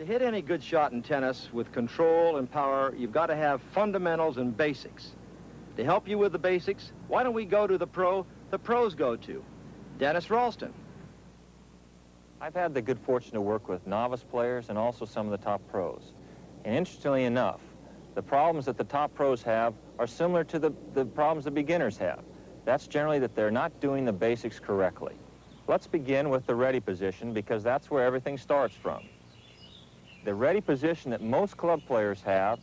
hit any good shot in tennis with control and power, you've got to have fundamentals and basics. To help you with the basics, why don't we go to the pros go to, Dnnis Ralston. I've had the good fortune to work with novice players and also some of the top pros. And interestingly enough, the problems that the top pros have are similar to the problems the beginners have. That's generally that they're not doing the basics correctly. Let's begin with the ready position because that's where everything starts from. The ready position that most club players have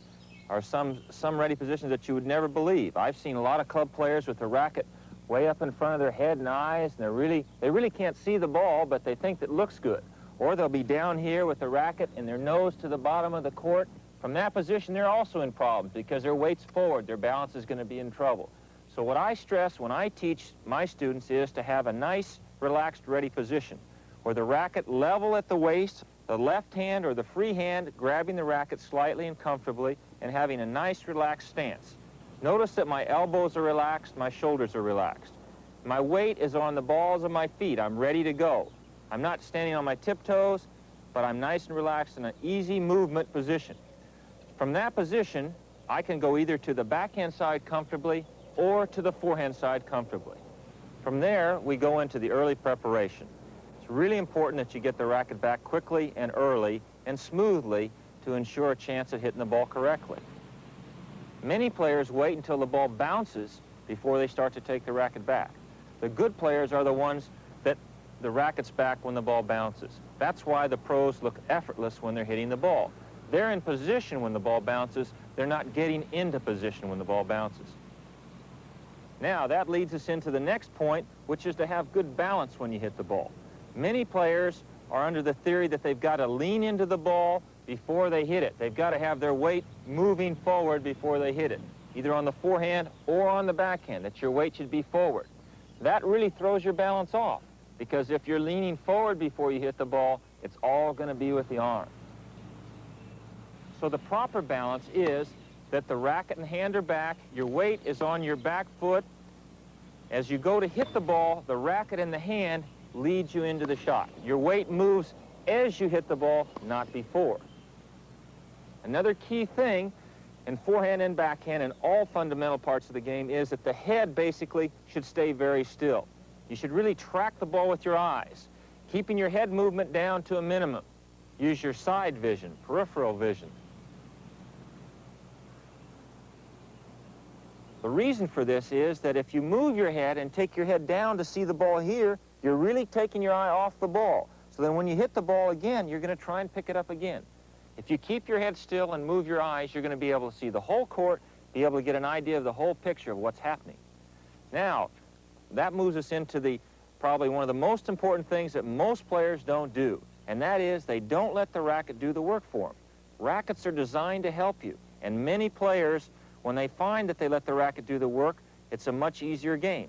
are some ready positions that you would never believe. I've seen a lot of club players with the racket way up in front of their head and eyes, and they really can't see the ball, but they think that looks good. Or they'll be down here with the racket and their nose to the bottom of the court. From that position, they're also in problems because their weight's forward, their balance is going to be in trouble. So what I stress when I teach my students is to have a nice, relaxed, ready position where the racket level at the waist, the left hand or the free hand grabbing the racket slightly and comfortably and having a nice, relaxed stance. Notice that my elbows are relaxed, my shoulders are relaxed. My weight is on the balls of my feet. I'm ready to go. I'm not standing on my tiptoes, but I'm nice and relaxed in an easy movement position. From that position, I can go either to the backhand side comfortably or to the forehand side comfortably. From there, we go into the early preparation. It's really important that you get the racket back quickly and early and smoothly to ensure a chance at hitting the ball correctly. Many players wait until the ball bounces before they start to take the racket back. The good players are the ones that the racket's back when the ball bounces. That's why the pros look effortless when they're hitting the ball. They're in position when the ball bounces. They're not getting into position when the ball bounces. Now, that leads us into the next point, which is to have good balance when you hit the ball. Many players are under the theory that they've got to lean into the ball before they hit it. They've got to have their weight moving forward before they hit it, either on the forehand or on the backhand, that your weight should be forward. That really throws your balance off, because if you're leaning forward before you hit the ball, it's all going to be with the arm. So the proper balance is that the racket and hand are back, your weight is on your back foot. As you go to hit the ball, the racket and the hand leads you into the shot. Your weight moves as you hit the ball, not before. Another key thing in forehand and backhand and all fundamental parts of the game is that the head basically should stay very still. You should really track the ball with your eyes, keeping your head movement down to a minimum. Use your side vision, peripheral vision. The reason for this is that if you move your head and take your head down to see the ball here, you're really taking your eye off the ball. So then when you hit the ball again, you're going to try and pick it up again. If you keep your head still and move your eyes, you're going to be able to see the whole court, be able to get an idea of the whole picture of what's happening. Now, that moves us into probably one of the most important things that most players don't do, and that is they don't let the racket do the work for them. Rackets are designed to help you, and many players, when they find that they let the racket do the work, it's a much easier game.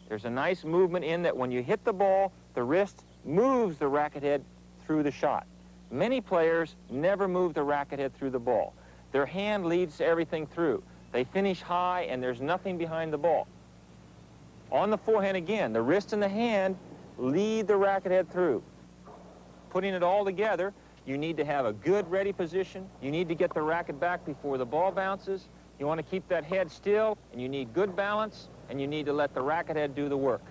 There's a nice movement in that when you hit the ball, the wrist moves the racket head through the shot. Many players never move the racket head through the ball. Their hand leads everything through. They finish high and there's nothing behind the ball. On the forehand again, the wrist and the hand lead the racket head through. Putting it all together, you need to have a good ready position. You need to get the racket back before the ball bounces. You want to keep that head still, and you need good balance, and you need to let the racket head do the work.